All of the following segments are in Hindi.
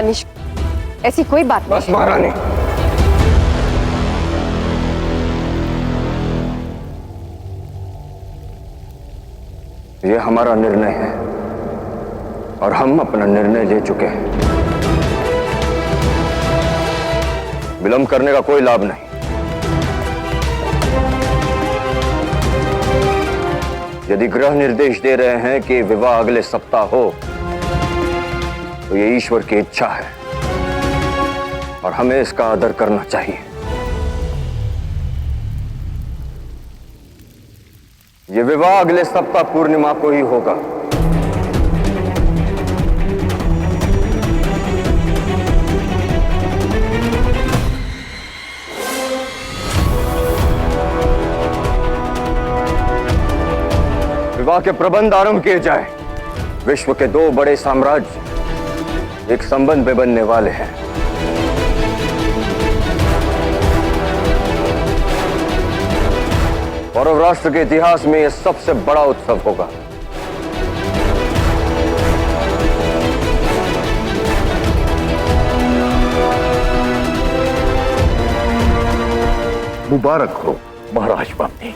तनिष्क, ऐसी कोई बात नहीं। बस महारानी, ये हमारा निर्णय है और हम अपना निर्णय ले चुके हैं। विलंब करने का कोई लाभ नहीं। यदि ग्रह निर्देश दे रहे हैं कि विवाह अगले सप्ताह हो, तो ये ईश्वर की इच्छा है और हमें इसका आदर करना चाहिए। ये विवाह अगले सप्ताह पूर्णिमा को ही होगा। विवाह के प्रबंध आरंभ किए जाए। विश्व के दो बड़े साम्राज्य एक संबंध में बनने वाले हैं। पौरव राष्ट्र के इतिहास में यह सबसे बड़ा उत्सव होगा। मुबारक हो महाराज बामनी।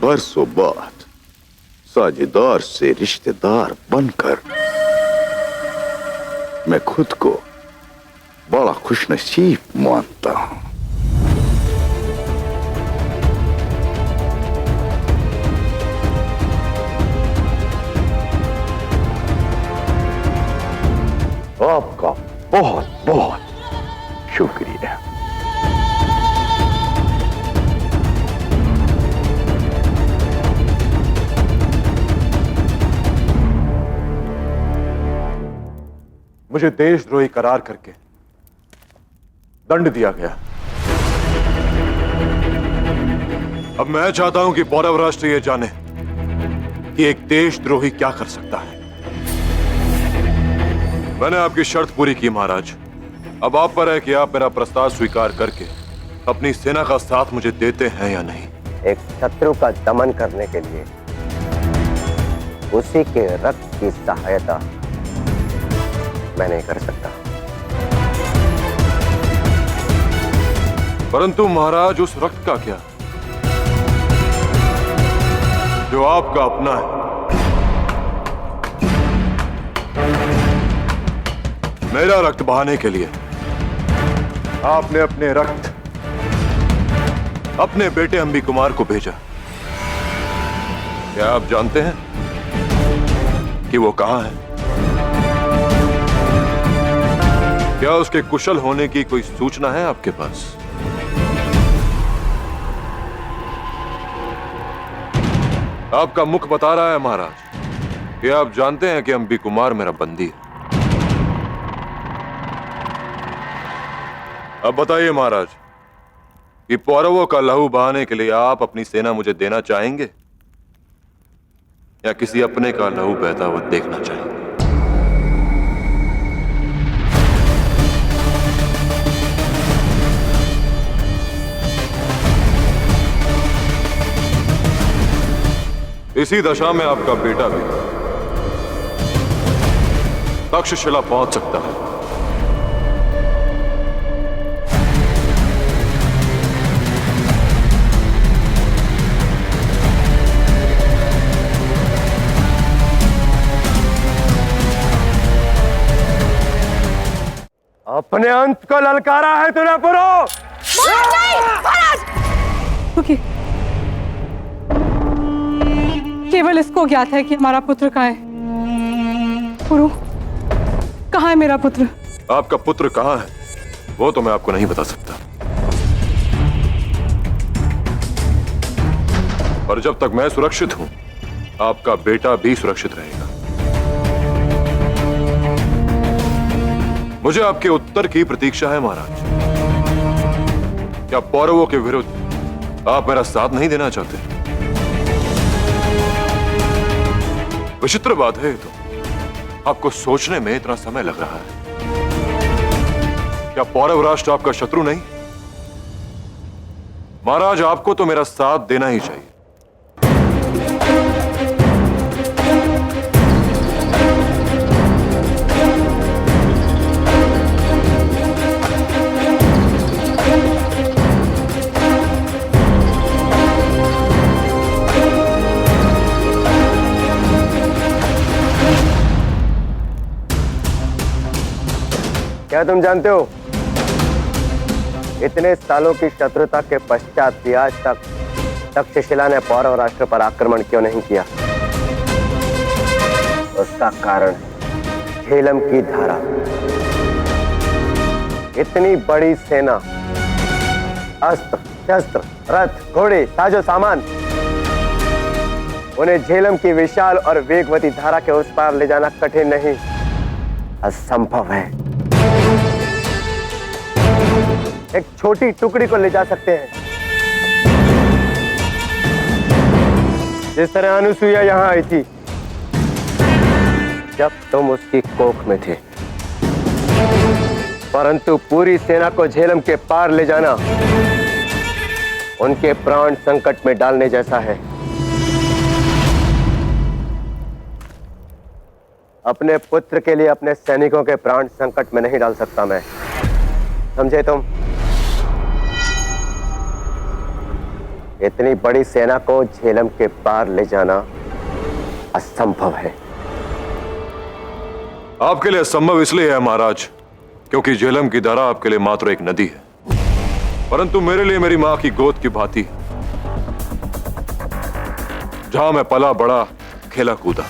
बरसों बाद साझेदार से रिश्तेदार बनकर मैं खुद को बड़ा खुशनसीब मानता हूं। आपका बहुत बहुत शुक्रिया। मुझे देशद्रोही करार करके दंड दिया गया। अब मैं चाहता हूं कि पौरव राष्ट्र ये जाने कि एक देशद्रोही क्या कर सकता है। मैंने आपकी शर्त पूरी की महाराज। अब आप पर है कि आप मेरा प्रस्ताव स्वीकार करके अपनी सेना का साथ मुझे देते हैं या नहीं। एक शत्रु का दमन करने के लिए उसी के रक्त की सहायता मैं नहीं कर सकता। परंतु महाराज उस रक्त का क्या जो आपका अपना है? मेरा रक्त बहाने के लिए आपने अपने रक्त अपने बेटे अंबी कुमार को भेजा। क्या आप जानते हैं कि वो कहां है? क्या उसके कुशल होने की कोई सूचना है आपके पास? आपका मुख बता रहा है महाराज कि आप जानते हैं कि अंबी कुमार मेरा बंदी है। अब बताइए महाराज कि पौरवों का लहू बहाने के लिए आप अपनी सेना मुझे देना चाहेंगे या किसी अपने का लहू बहता हुआ देखना चाहेंगे? इसी दशा में आपका बेटा भी तक्षशिला पहुंच सकता है। अपने अंत को ललकारा है तूने पुरो। रुकिए, केवल इसको ज्ञात है कि हमारा पुत्र कहाँ है। पुरु, कहाँ है मेरा पुत्र? आपका पुत्र कहां है वो तो मैं आपको नहीं बता सकता, पर जब तक मैं सुरक्षित हूं आपका बेटा भी सुरक्षित रहेगा। मुझे आपके उत्तर की प्रतीक्षा है महाराज। क्या पौरवों के विरुद्ध आप मेरा साथ नहीं देना चाहते? विचित्र बात है तो आपको सोचने में इतना समय लग रहा है। क्या पौरव राष्ट्र आपका शत्रु नहीं? महाराज, आपको तो मेरा साथ देना ही चाहिए। क्या तुम जानते हो इतने सालों की शत्रुता के पश्चात भी आज तक तक्षशिला ने पौरव राष्ट्र पर आक्रमण क्यों नहीं किया? उसका कारण झेलम की धारा। इतनी बड़ी सेना, अस्त्र शस्त्र, रथ, घोड़े, साजो सामान, उन्हें झेलम की विशाल और वेगवती धारा के उस पार ले जाना कठिन नहीं, असंभव है। एक छोटी टुकड़ी को ले जा सकते हैं, जिस तरह अनुसुईया यहां आई थी जब तुम उसकी कोख में थे, परंतु पूरी सेना को झेलम के पार ले जाना उनके प्राण संकट में डालने जैसा है। अपने पुत्र के लिए अपने सैनिकों के प्राण संकट में नहीं डाल सकता मैं, समझे तुम? इतनी बड़ी सेना को झेलम के पार ले जाना असंभव है। आपके लिए असंभव इसलिए है महाराज क्योंकि झेलम की धारा आपके लिए मात्र एक नदी है, परंतु मेरे लिए मेरी मां की गोद की भांति, जहां मैं पला बड़ा, खेला कूदा।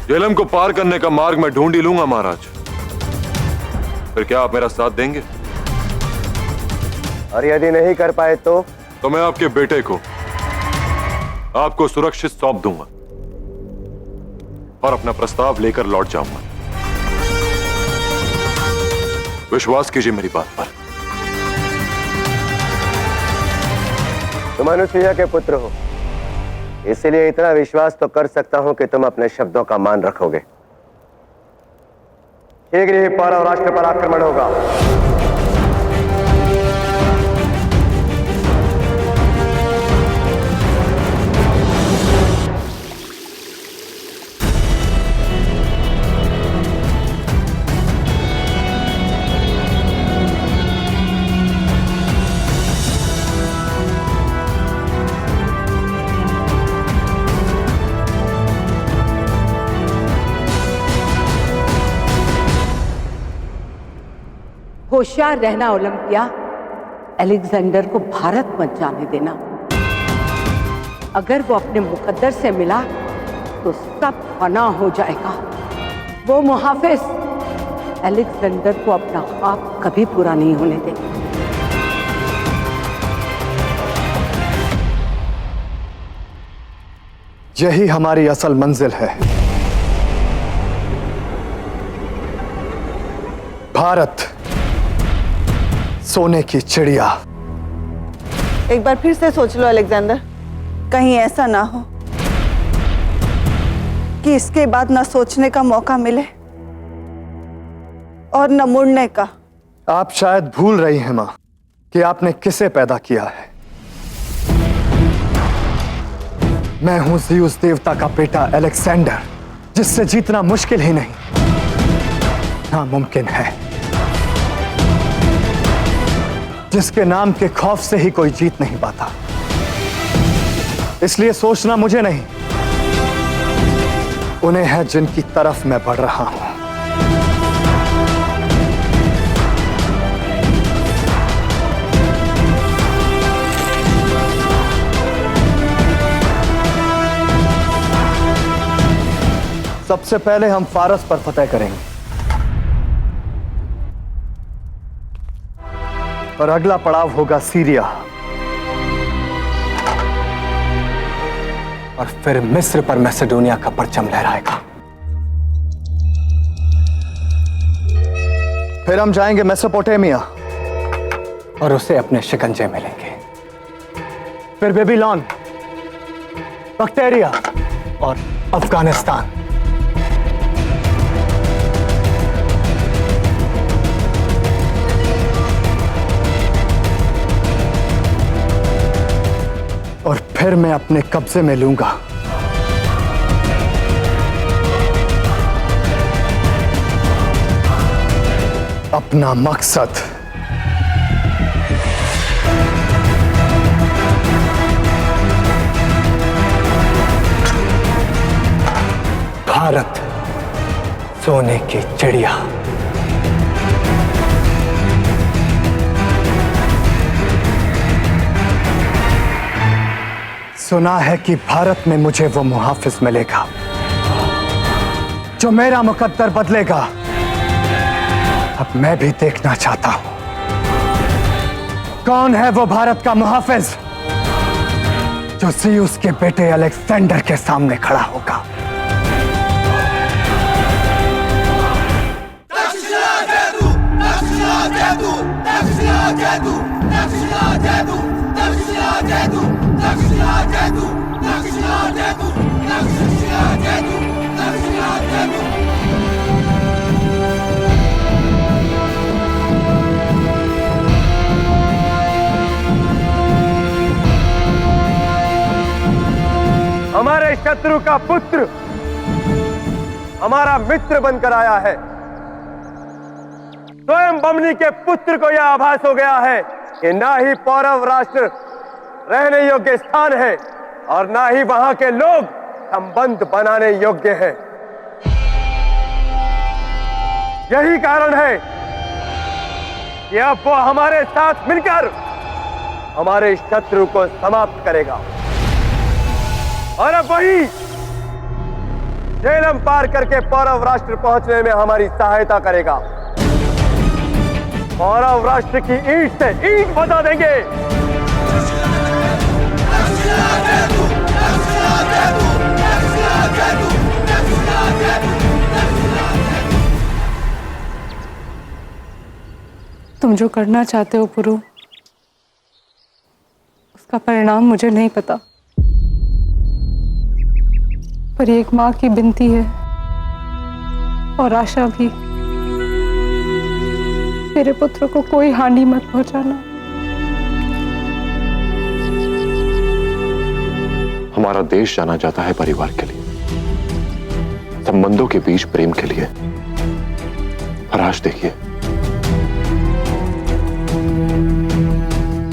झेलम को पार करने का मार्ग मैं ढूंढ ही लूंगा महाराज। फिर क्या आप मेरा साथ देंगे? और यदि नहीं कर पाए तो मैं आपके बेटे को आपको सुरक्षित सौंप दूंगा और अपना प्रस्ताव लेकर लौट जाऊंगा। विश्वास कीजिए मेरी बात पर। तुम अनुसुईया के पुत्र हो, इसलिए इतना विश्वास तो कर सकता हूं कि तुम अपने शब्दों का मान रखोगे। शीघ्र ही पौरव राष्ट्र पर आक्रमण होगा। होशियार रहना ओलंपिया, अलेक्जेंडर को भारत मत जाने देना। अगर वो अपने मुकद्दर से मिला तो सब फना हो जाएगा। वो मुहाफिज अलेक्जेंडर को अपना ख्वाब कभी पूरा नहीं होने देगा। यही हमारी असल मंजिल है, भारत, सोने की चिड़िया। एक बार फिर से सोच लो अलेक्जेंडर, कहीं ऐसा ना हो कि इसके बाद ना सोचने का मौका मिले और न मुड़ने का। आप शायद भूल रही हैं मां कि आपने किसे पैदा किया है। मैं हूं ज़्यूस देवता का बेटा अलेक्जेंडर, जिससे जीतना मुश्किल ही नहीं, नामुमकिन है, जिसके नाम के खौफ से ही कोई जीत नहीं पाता। इसलिए सोचना मुझे नहीं, उन्हें है जिनकी तरफ मैं बढ़ रहा हूं। सबसे पहले हम फारस पर फतह करेंगे और अगला पड़ाव होगा सीरिया, और फिर मिस्र पर मैसेडोनिया का परचम लहराएगा। फिर हम जाएंगे मेसोपोटामिया और उसे अपने शिकंजे में लेंगे। फिर बेबीलोन, बक्टेरिया और अफगानिस्तान। फिर मैं अपने कब्जे में लूंगा। अपना मकसद भारत सोने की चिड़िया। सुना है कि भारत में मुझे वो मुहाफिज मिलेगा जो मेरा मुकद्दर बदलेगा। अब मैं भी देखना चाहता हूं कौन है वो भारत का मुहाफिज जो ज़ीउस के बेटे अलेक्जेंडर के सामने खड़ा होगा। हमारे शत्रु का पुत्र हमारा मित्र बनकर आया है। स्वयं बमनी के पुत्र को यह आभास हो गया है कि ना ही पौरव राष्ट्र रहने योग्य स्थान है और ना ही वहां के लोग संबंध बनाने योग्य हैं। यही कारण है कि अब वो हमारे साथ मिलकर हमारे शत्रु को समाप्त करेगा और अब वही झेलम पार करके पौरव राष्ट्र पहुंचने में हमारी सहायता करेगा। पौरव राष्ट्र की ईंट से ईंट बजा देंगे। तुम जो करना चाहते हो पुरु, उसका परिणाम मुझे नहीं पता, पर ये एक माँ की विनती है और आशा भी। मेरे पुत्र को कोई हानि मत पहुंचाना। हमारा देश जाना जाता है परिवार के लिए, संबंधों के बीच प्रेम के लिए। और आज देखिए,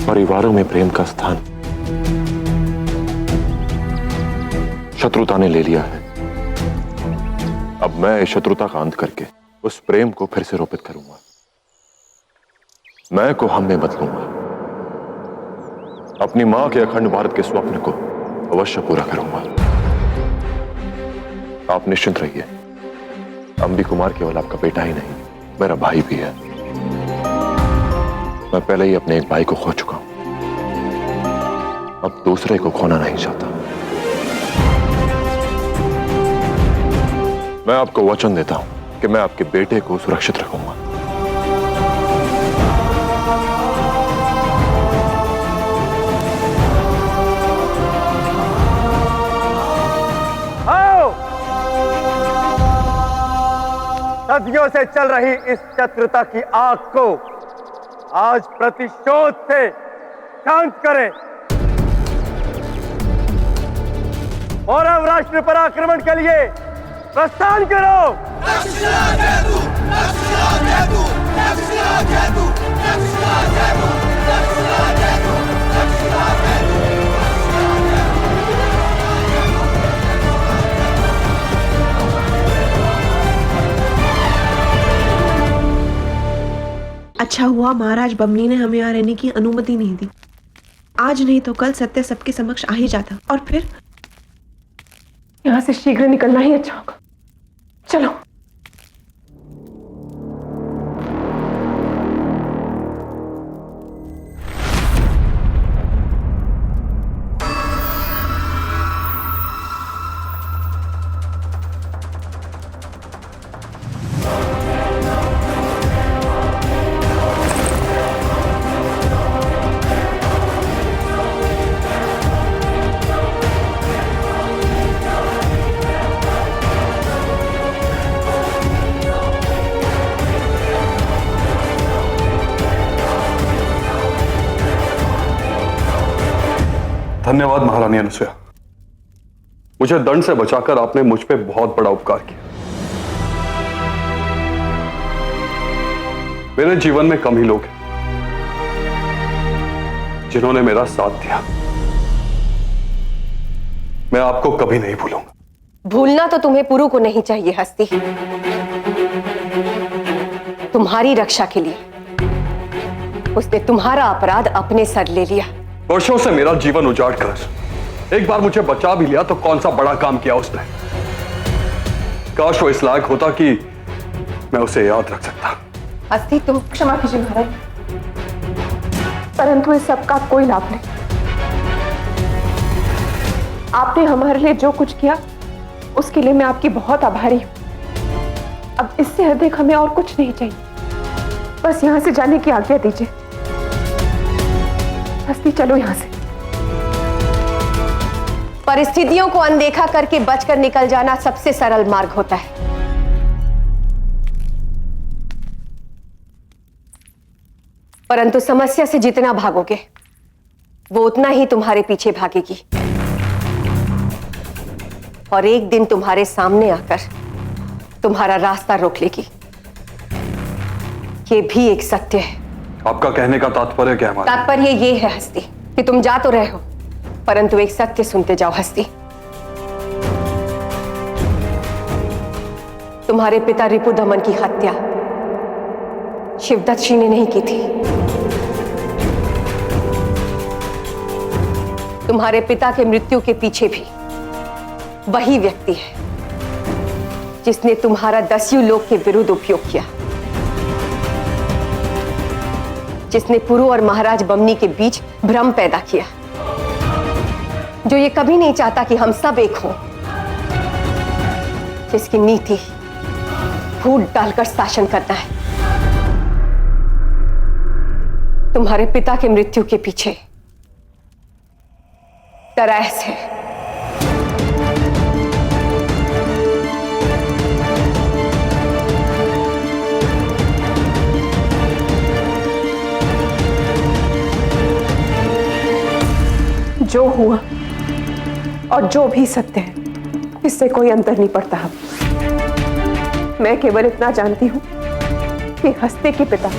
परिवारों में प्रेम का स्थान शत्रुता ने ले लिया है। अब मैं इस शत्रुता का अंत करके उस प्रेम को फिर से रोपित करूंगा। मैं को हम में बदलूंगा। अपनी मां के अखंड भारत के स्वप्न को अवश्य पूरा करूंगा। आप निश्चिंत रहिए, अंबी कुमार केवल आपका बेटा ही नहीं, मेरा भाई भी है। मैं पहले ही अपने एक भाई को खो चुका हूं, अब दूसरे को खोना नहीं चाहता। मैं आपको वचन देता हूं कि मैं आपके बेटे को सुरक्षित रखूंगा। आओ, सदियों से चल रही इस शत्रुता की आग को आज प्रतिशोध से शांत करें। पौरव राष्ट्र पर आक्रमण के लिए प्रस्थान करो। अच्छा हुआ महाराज बमनी ने हमें यहाँ रहने की अनुमति नहीं दी। आज नहीं तो कल सत्य सबके समक्ष आ ही जाता और फिर यहाँ से शीघ्र निकलना ही अच्छा होगा। चलो। धन्यवाद महारानी अनुसुया। मुझे दंड से बचाकर आपने मुझ पे बहुत बड़ा उपकार किया। मेरे जीवन में कम ही लोग हैं जिन्होंने मेरा साथ दिया। मैं आपको कभी नहीं भूलूंगा। भूलना तो तुम्हें पुरु को नहीं चाहिए हस्ती। तुम्हारी रक्षा के लिए उसने तुम्हारा अपराध अपने सर ले लिया। वर्षों से मेरा जीवन उजाड़ कर एक बार मुझे बचा भी लिया तो कौन सा बड़ा काम किया उसने। काश वो इस लायक होता कि मैं उसे याद रख सकता। हस्ती, तुम क्षमा कीजिए महाराज, परंतु इस सब का कोई लाभ नहीं। आपने हमारे लिए जो कुछ किया उसके लिए मैं आपकी बहुत आभारी हूं। अब इससे अधिक हमें और कुछ नहीं चाहिए। बस यहां से जाने की आज्ञा दीजिए। हस्ती, चलो यहां से। परिस्थितियों को अनदेखा करके बचकर निकल जाना सबसे सरल मार्ग होता है। परंतु समस्या से जितना भागोगे वो उतना ही तुम्हारे पीछे भागेगी और एक दिन तुम्हारे सामने आकर तुम्हारा रास्ता रोक लेगी। ये भी एक सत्य है। आपका कहने का तात्पर्य क्या है? तात्पर्य ये है हस्ती कि तुम जा तो रहे हो, परंतु एक सत्य सुनते जाओ हस्ती। तुम्हारे पिता रिपुदमन की हत्या शिवदत्त जी ने नहीं की थी। तुम्हारे पिता के मृत्यु के पीछे भी वही व्यक्ति है जिसने तुम्हारा दस्यु लोक के विरुद्ध उपयोग किया, जिसने पुरु और महाराज बमनी के बीच भ्रम पैदा किया, जो ये कभी नहीं चाहता कि हम सब एक हों, जिसकी नीति फूट डालकर शासन करना है। तुम्हारे पिता के मृत्यु के पीछे दरायस है। जो हुआ और जो भी सत्य है इससे कोई अंतर नहीं पड़ता। हम मैं केवल इतना जानती हूं कि हस्ती के पिता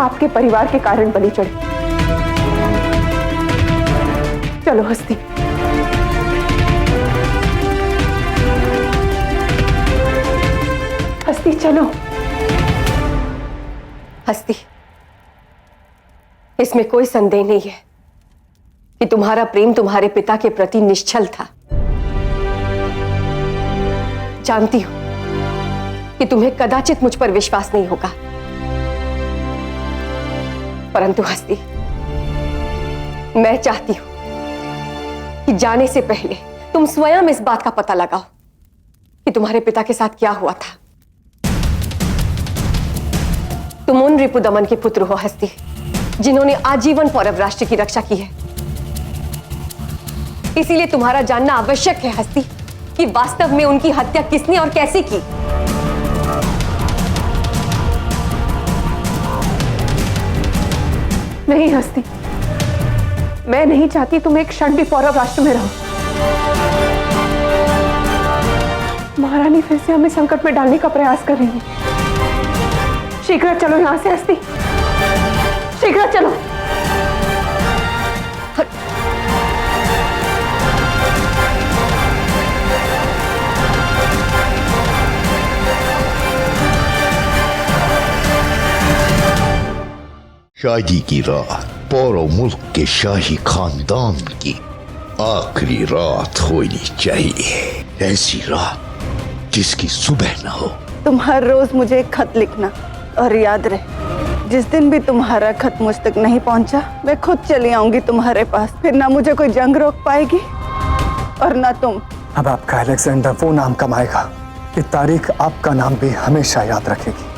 आपके परिवार के कारण बलि चढ़े। चलो हस्ती। हस्ती चलो। हस्ती, इसमें कोई संदेह नहीं है कि तुम्हारा प्रेम तुम्हारे पिता के प्रति निश्चल था। जानती हूं कि तुम्हें कदाचित मुझ पर विश्वास नहीं होगा, परंतु हस्ती, मैं चाहती हूं कि जाने से पहले तुम स्वयं इस बात का पता लगाओ कि तुम्हारे पिता के साथ क्या हुआ था। तुम उन रिपुदमन के पुत्र हो हस्ती, जिन्होंने आजीवन पौरव राष्ट्र की रक्षा की है। इसीलिए तुम्हारा जानना आवश्यक है हस्ती कि वास्तव में उनकी हत्या किसने और कैसे की। नहीं हस्ती, मैं नहीं चाहती तुम एक क्षण भी पौरव राष्ट्र में रहो। महारानी फिर से हमें संकट में डालने का प्रयास कर रही है। शीघ्र चलो यहां से हस्ती, शीघ्र चलो। शादी की रात पौरव मुल्क के शाही खानदान की आखिरी रात होनी चाहिए। ऐसी रात जिसकी सुबह ना हो। तुम हर रोज मुझे एक खत लिखना और याद रहे, जिस दिन भी तुम्हारा खत मुझ तक नहीं पहुंचा, मैं खुद चली आऊंगी तुम्हारे पास। फिर ना मुझे कोई जंग रोक पाएगी और ना तुम। अब आपका अलेक्जेंडर वो नाम कमाएगा कि तारीख आपका नाम भी हमेशा याद रखेगी।